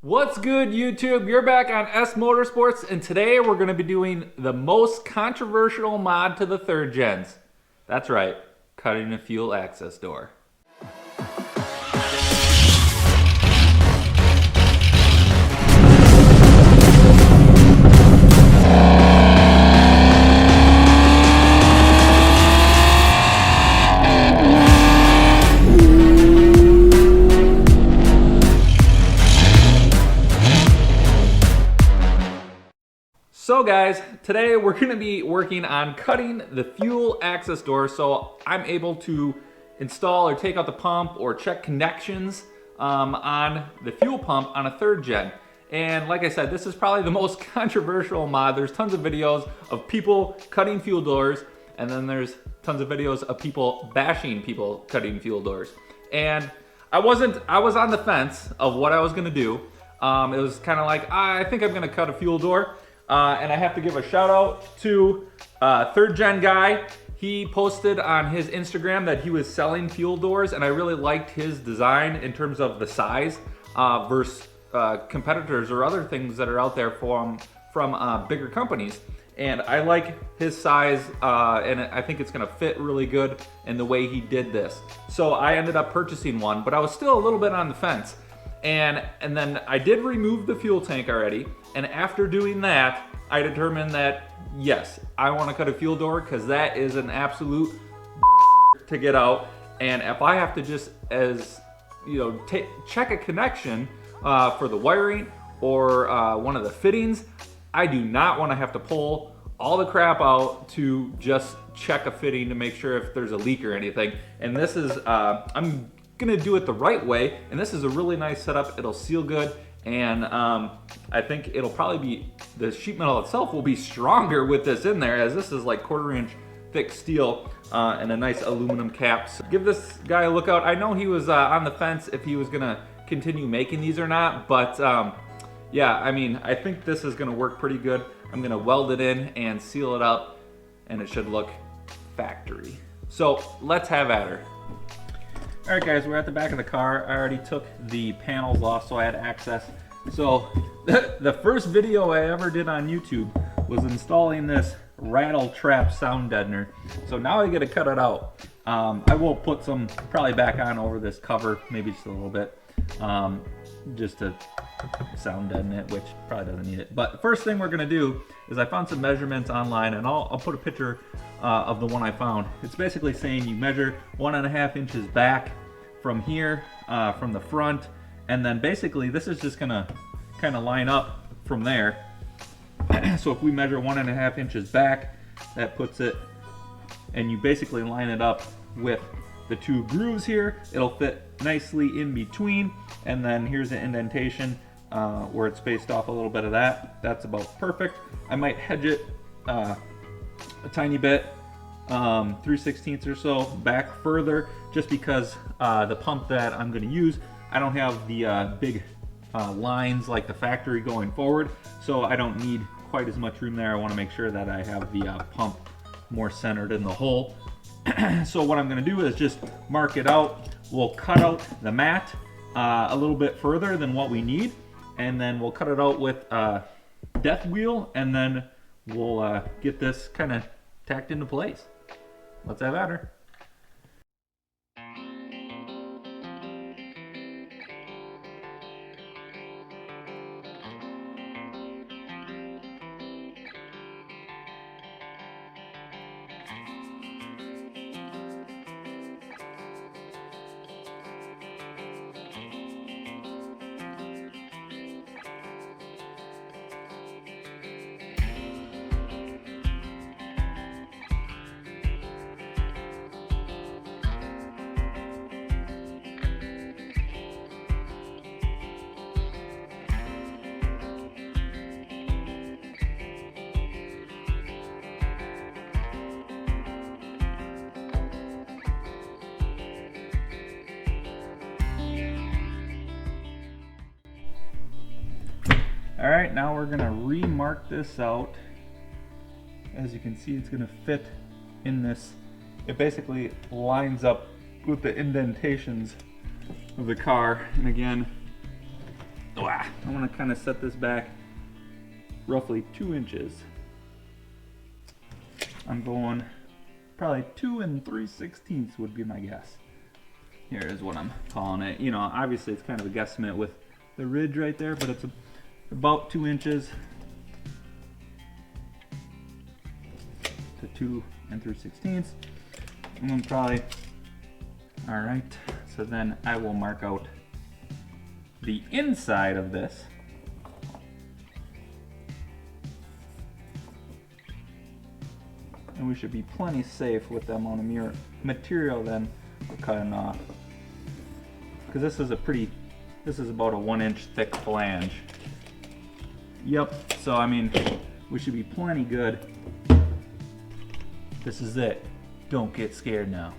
What's good, YouTube? You're back on S Motorsports, and today we're going to be doing the most controversial mod to the third gens. That's right, cutting a fuel access door. So guys, today we're going to be working on cutting the fuel access door so I'm able to install or take out the pump or check connections on the fuel pump on a third gen. And like I said, this is probably the most controversial mod. There's tons of videos of people cutting fuel doors, and then there's tons of videos of people bashing people cutting fuel doors. And I was on the fence of what I was going to do. It was kind of like, I think I'm going to cut a fuel door. And I have to give a shout out to third gen guy. He posted on his Instagram that he was selling fuel doors, and I really liked his design in terms of the size versus competitors or other things that are out there from bigger companies. And I like his size, and I think it's gonna fit really good in the way he did this. So I ended up purchasing one, but I was still a little bit on the fence. And then I did remove the fuel tank already, and after doing that, I determined that yes, I want to cut a fuel door because that is an absolute to get out. And if I have to just, as you know, check a connection for the wiring or one of the fittings, I do not want to have to pull all the crap out to just check a fitting to make sure if there's a leak or anything. And this is I'm gonna do it the right way, and this is a really nice setup. It'll seal good, and I think it'll probably be, the sheet metal itself will be stronger with this in there, as this is like 1/4 inch thick steel and a nice aluminum cap. So give this guy a look out. I know he was on the fence if he was gonna continue making these or not, but yeah, I mean, I think this is gonna work pretty good. I'm gonna weld it in and seal it up, and it should look factory. So let's have at her. All right guys, we're at the back of the car. I already took the panels off so I had access. So the first video I ever did on YouTube was installing this rattle trap sound deadener. So now I get to cut it out. I will put some probably back on over this cover, maybe just a little bit, just to sound deaden it, which probably doesn't need it. But the first thing we're gonna do is I found some measurements online, and I'll put a picture of the one I found. It's basically saying you measure 1.5 inches back from here, from the front, and then basically this is just gonna kind of line up from there. So if we measure 1.5 inches back, that puts it, and you basically line it up with the two grooves here. It'll fit nicely in between, and then here's an indentation where it's spaced off a little bit of that. That's about perfect. I might hedge it a tiny bit, 3/16 or so back further, just because the pump that I'm going to use, I don't have the big lines like the factory going forward, so I don't need quite as much room there. I want to make sure that I have the pump more centered in the hole. So what I'm going to do is just mark it out. We'll cut out the mat a little bit further than what we need, and then we'll cut it out with death wheel, and then we'll get this kind of tacked into place. Let's have at her. All right, now we're gonna remark this out. As you can see, it's gonna fit in this. It basically lines up with the indentations of the car. And again, I want to kind of set this back roughly 2 inches. I'm going probably 2 3/16 would be my guess. Here is what I'm calling it. You know, obviously it's kind of a guesstimate with the ridge right there, but it's about 2 inches to 2 3/16. I'm gonna probably, all right, so then I will mark out the inside of this. And we should be plenty safe with the amount of material then we're cutting off. Because this is about a 1 inch thick flange. Yep, so I mean, we should be plenty good. This is it. Don't get scared now.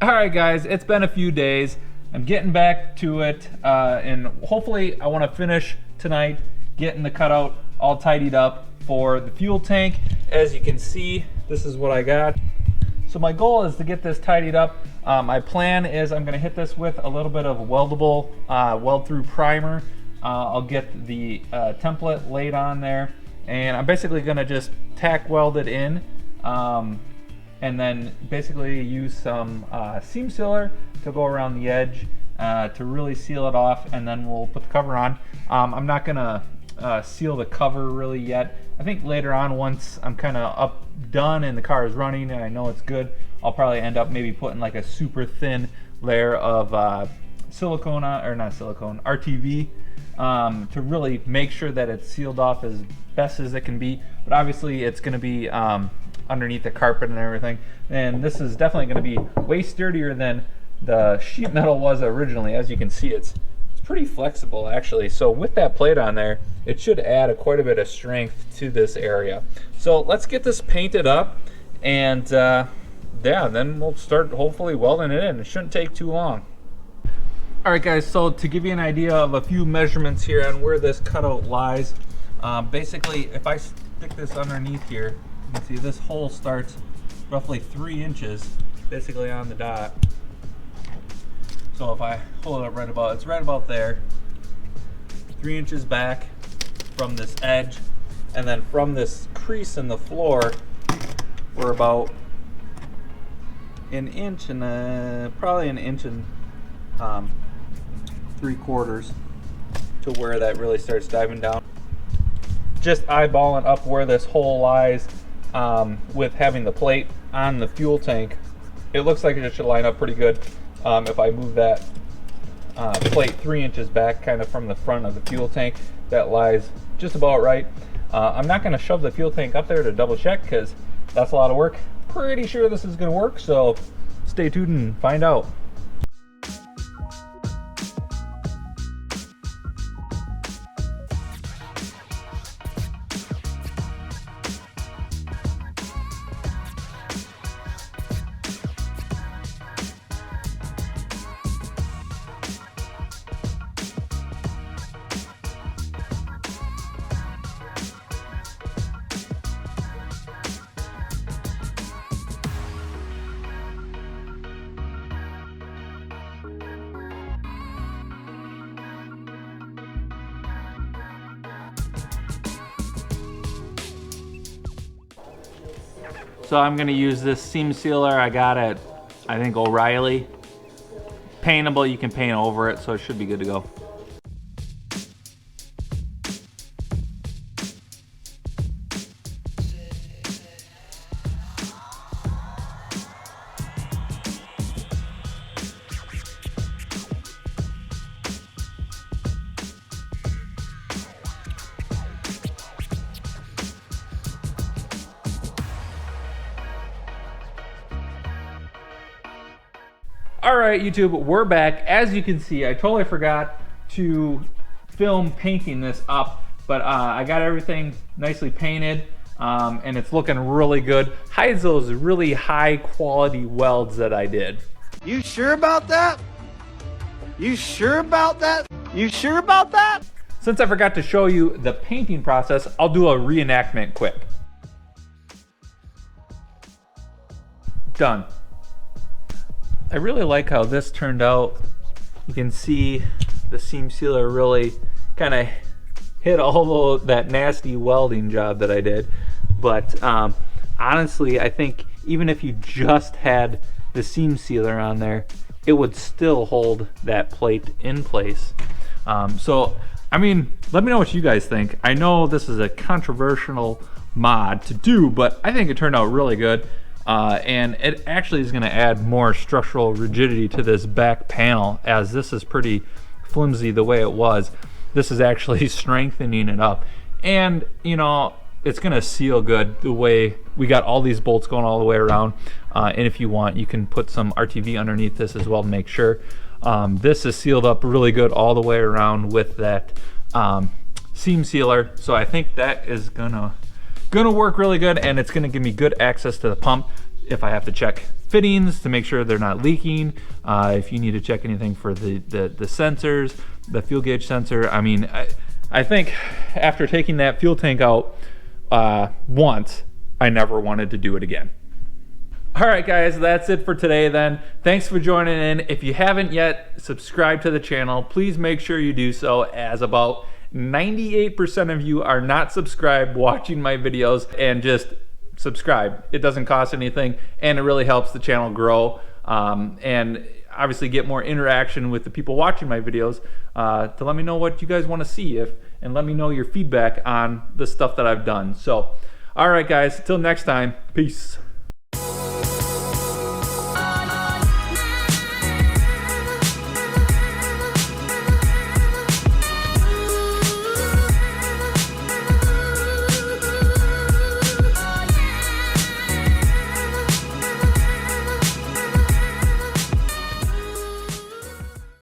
Alright guys, it's been a few days. I'm getting back to it, and hopefully I want to finish tonight getting the cutout all tidied up for the fuel tank. As you can see, this is what I got. So my goal is to get this tidied up. My plan is I'm going to hit this with a little bit of weldable weld-through primer. I'll get the template laid on there, and I'm basically going to just tack weld it in. And then basically use some seam sealer to go around the edge to really seal it off, and then we'll put the cover on. I'm not gonna seal the cover really yet. I think later on, once I'm kind of done and the car is running and I know it's good, I'll probably end up maybe putting like a super thin layer of silicone on, or not silicone, RTV, to really make sure that it's sealed off as best as it can be. But obviously it's gonna be underneath the carpet and everything, and this is definitely going to be way sturdier than the sheet metal was originally. As you can see, it's pretty flexible actually, so with that plate on there, it should add quite a bit of strength to this area. So let's get this painted up, and yeah, then we'll start hopefully welding it in. It shouldn't take too long. Alright guys, so to give you an idea of a few measurements here on where this cutout lies, basically if I stick this underneath here, you can see this hole starts roughly 3 inches basically on the dot. So if I hold it up it's right about there, 3 inches back from this edge, and then from this crease in the floor we're about an inch and probably an inch and 3/4 to where that really starts diving down. Just eyeballing up where this hole lies. With having the plate on the fuel tank, it looks like it should line up pretty good. If I move that plate 3 inches back kind of from the front of the fuel tank, that lies just about right. I'm not going to shove the fuel tank up there to double check because that's a lot of work. Pretty sure this is going to work, so stay tuned and find out. So I'm going to use this seam sealer I got at, I think, O'Reilly. Paintable, you can paint over it, so it should be good to go. All right, YouTube, we're back. As you can see, I totally forgot to film painting this up, but I got everything nicely painted, and it's looking really good. Hides those really high quality welds that I did. You sure about that? You sure about that? You sure about that? Since I forgot to show you the painting process, I'll do a reenactment quick. Done. I really like how this turned out. You can see the seam sealer really kind of hit all that nasty welding job that I did. But honestly, I think even if you just had the seam sealer on there, it would still hold that plate in place. So, I mean, let me know what you guys think. I know this is a controversial mod to do, but I think it turned out really good. And it actually is going to add more structural rigidity to this back panel, as this is pretty flimsy the way it was. This is actually strengthening it up, and you know, it's going to seal good the way we got all these bolts going all the way around. And if you want, you can put some RTV underneath this as well to make sure. This is sealed up really good all the way around with that seam sealer, so I think that is gonna work really good, and it's gonna give me good access to the pump if I have to check fittings to make sure they're not leaking. If you need to check anything for the sensors, the fuel gauge sensor. I mean, I think after taking that fuel tank out once, I never wanted to do it again. All right, guys, that's it for today then. Thanks for joining in. If you haven't yet subscribed to the channel, please make sure you do so, as about 98% of you are not subscribed watching my videos. And just subscribe. It doesn't cost anything, and it really helps the channel grow, and obviously get more interaction with the people watching my videos, to let me know what you guys want to see, and let me know your feedback on the stuff that I've done. So, all right, guys, until next time, peace.